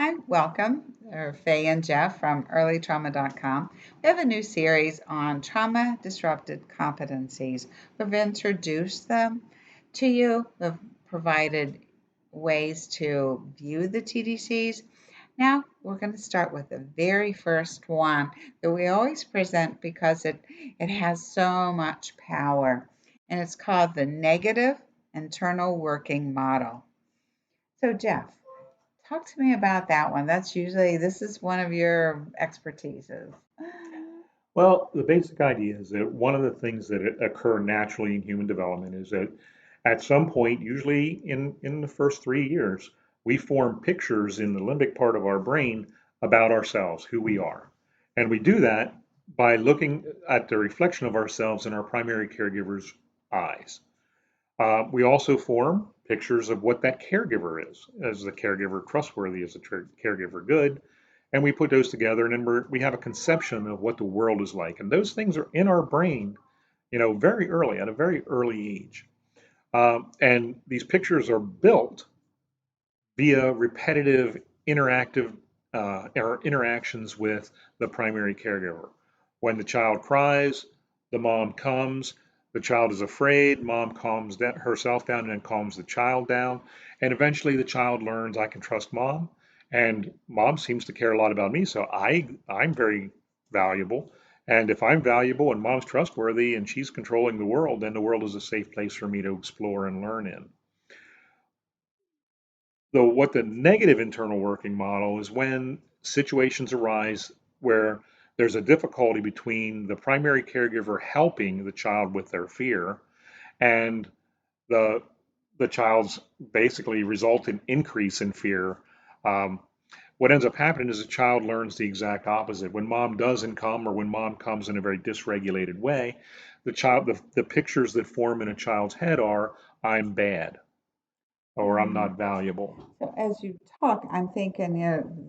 Hi, welcome. We're Faye and Jeff from earlytrauma.com. We have a new series on trauma disrupted competencies. We've introduced them to you. We've provided ways to view the TDCs. Now we're going to start with the very first one that we always present because it has so much power. And it's called the negative internal working model. So, Jeff, talk to me about that one. This is one of your expertises. Well, the basic idea is that one of the things that occur naturally in human development is that at some point, usually in the first 3 years, we form pictures in the limbic part of our brain about ourselves, who we are. And we do that by looking at the reflection of ourselves in our primary caregiver's eyes. We also form pictures of what that caregiver is. Is the caregiver trustworthy? Is the caregiver good? And we put those together, and then we have a conception of what the world is like. And those things are in our brain, very early, at a very early age. And these pictures are built via repetitive interactive or interactions with the primary caregiver. When the child cries, the mom comes. The child is afraid. Mom calms herself down and then calms the child down. And eventually, the child learns I can trust mom, and mom seems to care a lot about me, so I'm very valuable. And if I'm valuable and mom's trustworthy and she's controlling the world, then the world is a safe place for me to explore and learn in. So what the negative internal working model is when situations arise where there's a difficulty between the primary caregiver helping the child with their fear and the the child's basically resultant increase in fear. Um, what ends up happening is the child learns the exact opposite. When mom doesn't come or when mom comes in a very dysregulated way, the pictures that form in a child's head are I'm bad or I'm Mm. not valuable. So as you talk, I'm thinking,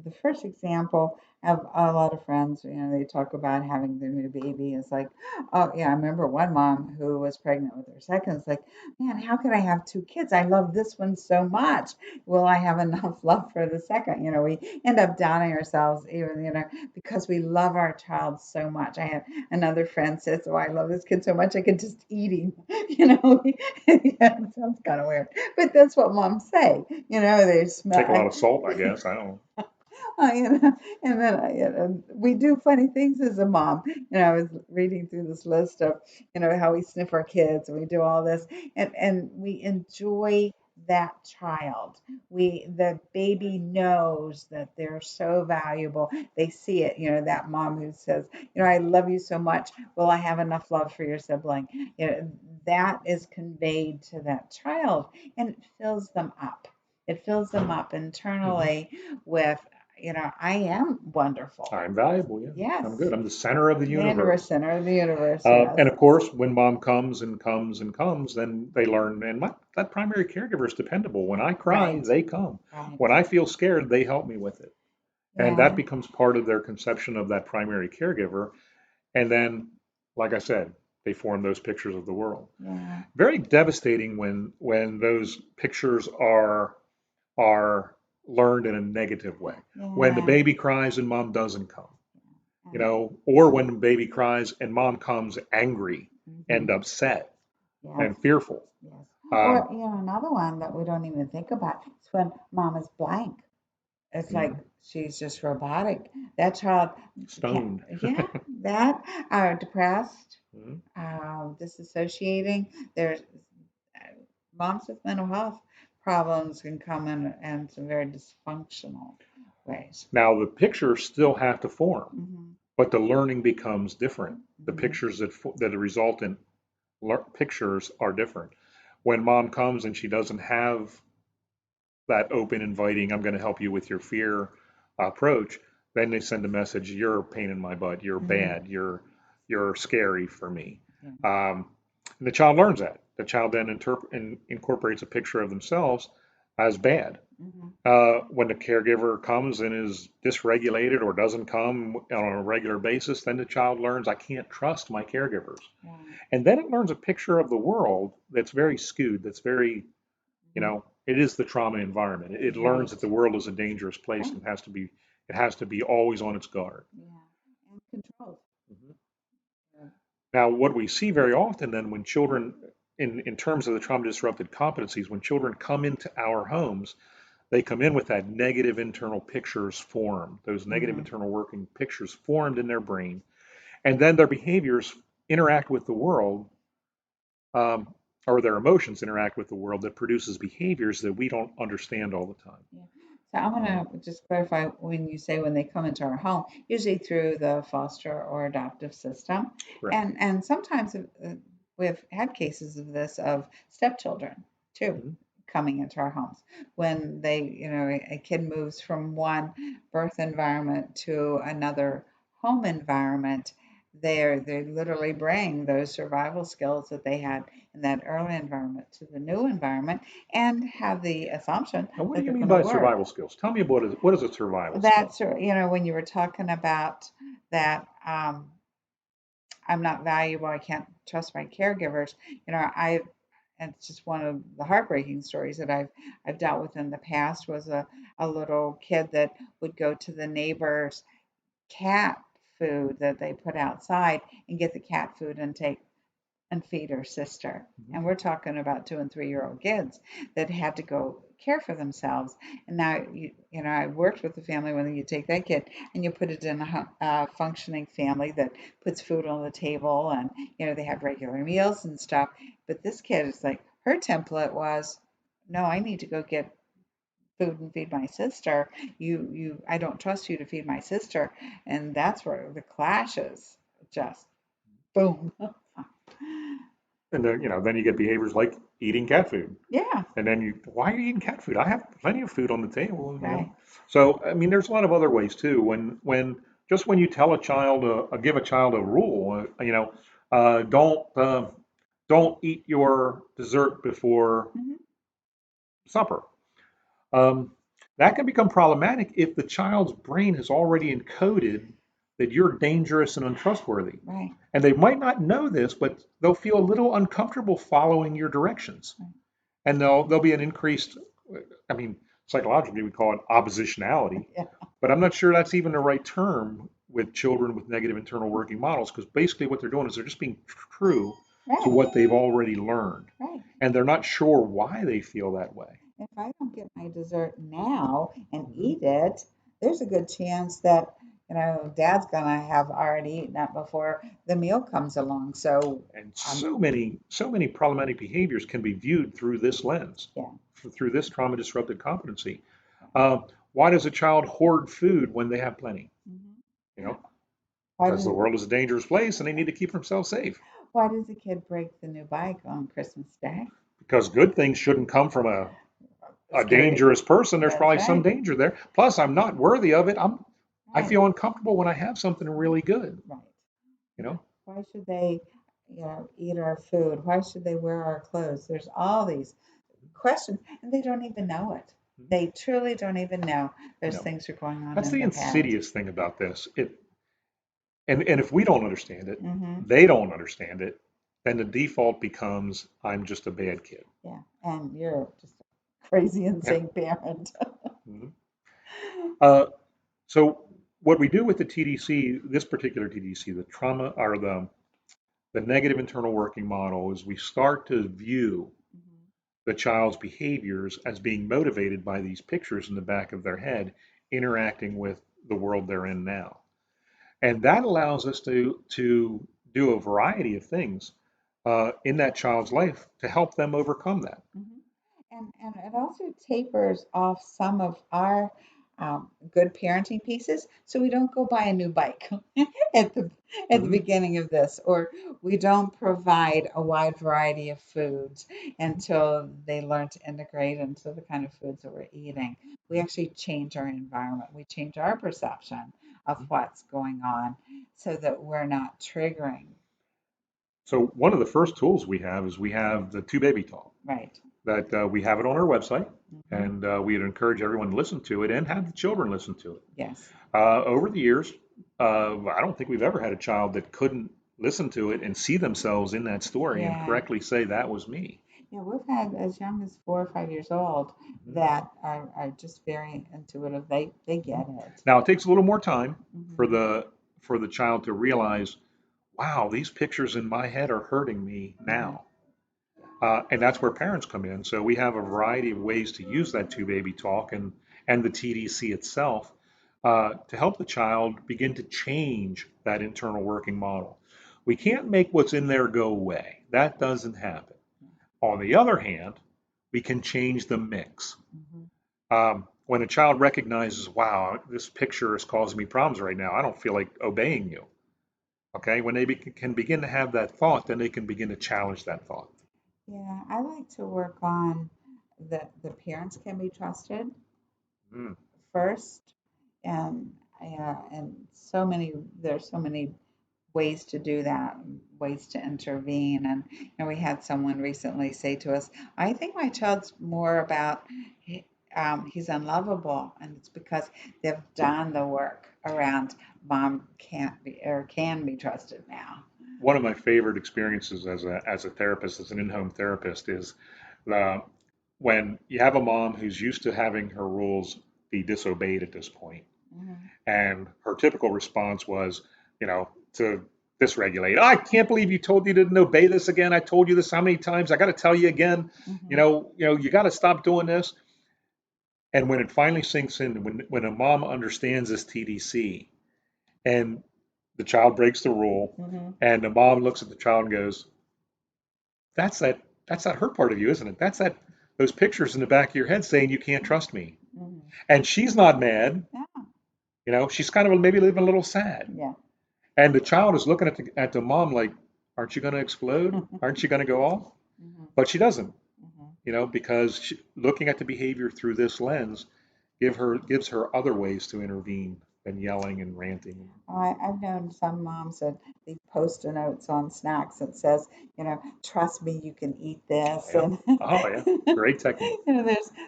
the first example, I have a lot of friends, they talk about having their new baby. It's like, oh yeah, I remember one mom who was pregnant with her second. It's like, man, how can I have two kids? I love this one so much. Will I have enough love for the second? We end up downing ourselves even, because we love our child so much. I had another friend says, oh, I love this kid so much I could just eat him. Yeah, it sounds kind of weird, but that's what moms say. They Take a lot smell. of salt, I guess. I don't know. And then we do funny things as a mom. I was reading through this list of, how we sniff our kids and we do all this, and we enjoy that child. The baby knows that they're so valuable. They see it. That mom who says, I love you so much. Will I have enough love for your sibling? That is conveyed to that child, and it fills them up. It fills them up Mhm. internally with, I am wonderful. I'm valuable, yeah. Yes. I'm good. I'm the center of the The universe, universe. center of the universe, yes. And of course, when mom comes and comes and comes, then they learn, and that primary caregiver is dependable. When I cry, Right, they come. right. When I feel scared, they help me with it. And that Yeah. becomes part of their conception of that primary caregiver. And then, like I said, they form those pictures of the world. Yeah. Very devastating when those pictures are learned in a negative way. When the Yeah. baby cries and mom doesn't come, And or when the baby cries and mom comes angry and mhm. upset Yes, and fearful. yes. Or, Um, another one that we don't even think about is when mom is blank. It's like mhm, she's just robotic. That child can't, stoned. yeah, that are depressed, Mhm. disassociating. There's moms with mental health problems can come in some very dysfunctional ways. Now, the pictures still have to form, Hmm. but the learning becomes different. The Hmm. pictures that result in pictures are different. When mom comes and she doesn't have that open, inviting, I'm going to help you with your fear approach, then they send a message, you're a pain in my butt, you're Hmm. bad, you're scary for me. Yeah. And the child learns that. The child then incorporates a picture of themselves as bad. Hmm. When the caregiver comes and is dysregulated or doesn't come on a regular basis, then the child learns I can't trust my caregivers. Right. And then it learns a picture of the world that's very skewed, that's very, you Hmm. know, It is the trauma environment. It learns that Right. the world is a dangerous place Right. and it has to be always on its guard. Yeah. And controlled. Mhm. Yeah. Now, what we see very often then when children, in terms of the trauma disrupted competencies, when children come into our homes, they come in with that negative internal pictures formed, those negative Mm-hmm. internal working pictures formed in their brain, and then their behaviors interact with the world, um, or their emotions interact with the world that produces behaviors that we don't understand all the time. Yeah. So I want to just clarify when you say when they come into our home, usually through the foster or adoptive system, Correct. and sometimes we've had cases of this of stepchildren too Mhm. coming into our homes when they, a kid moves from one birth environment to another home environment. They literally bring those survival skills that they had in that early environment to the new environment and have the assumption Now, what do that you they're mean going to by work. survival skills? Tell me what is a survival skill? That's, when you were talking about that, I'm not valuable, I can't trust my caregivers, and it's just one of the heartbreaking stories that I've dealt with in the past was a little kid that would go to the neighbor's cat food that they put outside and get the cat food and take and feed her sister. Mhm. And we're talking about 2 and 3 year old kids that had to go care for themselves. And now, I worked with the family when you take that kid and you put it in a functioning family that puts food on the table and, they have regular meals and stuff. But this kid is like, her template was, no, I need to go get food and feed my sister. I don't trust you to feed my sister. And that's where the clashes just boom. And then you get behaviors like eating cat food. Yeah, And then why are you eating cat food? I have plenty of food on the table. right. So, I mean, there's a lot of other ways too. When you tell a child, give a child a rule, uh, don't, uh, don't eat your dessert before Mhm. supper. Um, that can become problematic if the child's brain has already encoded that you're dangerous and untrustworthy. Right, And they might not know this, but they'll feel a little uncomfortable following your directions. right. And there'll be an increased, I mean, psychologically we call it oppositionality, Yeah, but I'm not sure that's even the right term with children with negative internal working models, because basically what they're doing is they're just being true to right, what they've already learned. right. And they're not sure why they feel that way. If I don't get my dessert now and Mhm. eat it, there's a good chance that, Dad's gonna have already eaten that before the meal comes along. So, And um, so many problematic behaviors can be viewed through this lens, yeah. through this trauma disrupted competency. Uh, why does a child hoard food when they have plenty? Mhm. You know, Why because the does world is a dangerous place and they need to keep themselves safe. why does the kid break the new bike on Christmas Day? Because good things shouldn't come from a Scary. dangerous person. There's That's probably some right. danger there. Plus, I'm not worthy of it. I Right. feel uncomfortable when I have something really good. Right. You know, Why should they, eat our food? Why should they wear our clothes? There's all these questions, and they don't even know it. They truly don't even know those no. things are going on That's in the their head. insidious thing about this. And if we don't understand it, Hmm. they don't understand it, then the default becomes I'm just a bad kid. Yeah, and you're just a crazy, Yeah. insane parent. Mhm. Uh, so what we do with the TDC, this particular TDC, the trauma or the negative internal working model, is we start to view Mhm. the child's behaviors as being motivated by these pictures in the back of their head interacting with the world they're in now. And that allows us to do a variety of things in that child's life to help them overcome that. Mhm. And it also tapers off some of our good parenting pieces, so we don't go buy a new bike at the Mhm. beginning of this, or we don't provide a wide variety of foods until they learn to integrate into the kind of foods that we're eating. We actually change our environment. We change our perception of what's going on, so that we're not triggering. So one of the first tools we have is we have the two baby talk Right. that we have it on our website, Hmm. and we'd encourage everyone to listen to it and have the children listen to it. Yes. Over the years, I don't think we've ever had a child that couldn't listen to it and see themselves in that story and Yeah. correctly say that was me. Yeah, we've had as young as 4 or 5 years old Mhm. that are just very intuitive. They get it. Now, it takes a little more time for Hmm. the child to realize, wow, these pictures in my head are hurting me Hmm. now. And that's where parents come in. So we have a variety of ways to use that two baby talk and the TDC itself to help the child begin to change that internal working model. We can't make what's in there go away. That doesn't happen. On the other hand, we can change the mix. Hmm. When a child recognizes, wow, this picture is causing me problems right now, I don't feel like obeying you. Okay, when they can begin to have that thought, then they can begin to challenge that thought. Yeah, I like to work on the parents can be trusted Mm, first, and yeah, and there's so many ways to do that, ways to intervene. And we had someone recently say to us, I think my child's more about he's unlovable, and it's because they've done the work around mom can't be or can be trusted now. One of my favorite experiences as a therapist, as an in-home therapist, is uh, when you have a mom who's used to having her rules be disobeyed at this point, Hmm. and her typical response was, to dysregulate. I can't believe you told you didn't obey this again. I told you this how many times? I got to tell you again. Hmm. You got to stop doing this. And when it finally sinks in, when a mom understands this TDC, and the child breaks the rule, Hmm. and the mom looks at the child and goes, That's that hurt part of you, isn't it? That's that those pictures in the back of your head saying you can't trust me. Hmm. And she's not mad. Yeah, She's kind of maybe living a little sad. yeah. And the child is looking at the mom like, aren't you going to explode? Aren't you going to go off? Hmm. But she doesn't, Hmm. because looking at the behavior through this lens gives her other ways to intervene than yelling and ranting. I've known some moms that they post notes on snacks that says, trust me, you can eat this, Yeah. and Oh, yeah. Great technique.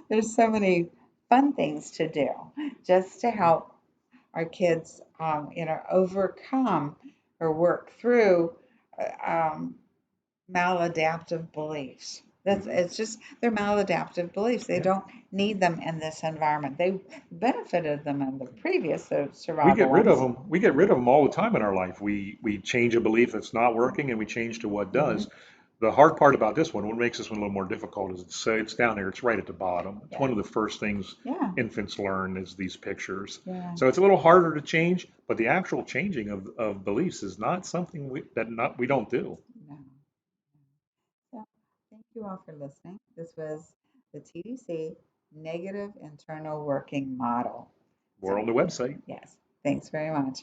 there's so many fun things to do just to help our kids, overcome or work through maladaptive beliefs. Hmm. It's just they're maladaptive beliefs. They Yeah. don't need them in this environment. They benefited them in the previous We survival get rid of ones. them. We get rid of them all the time in our life. We change a belief that's not working and we change to what Hmm. does. The hard part about this one, what makes this one a little more difficult, is it's down there. It's right at the bottom. It's Yeah, one of the first things yeah, infants learn is these pictures. yeah. So it's a little harder to change, but the actual changing of beliefs is not something we don't do. No. So thank you all for listening. This was the TDC Negative Internal Working Model. More So on the website. yes, thanks very much.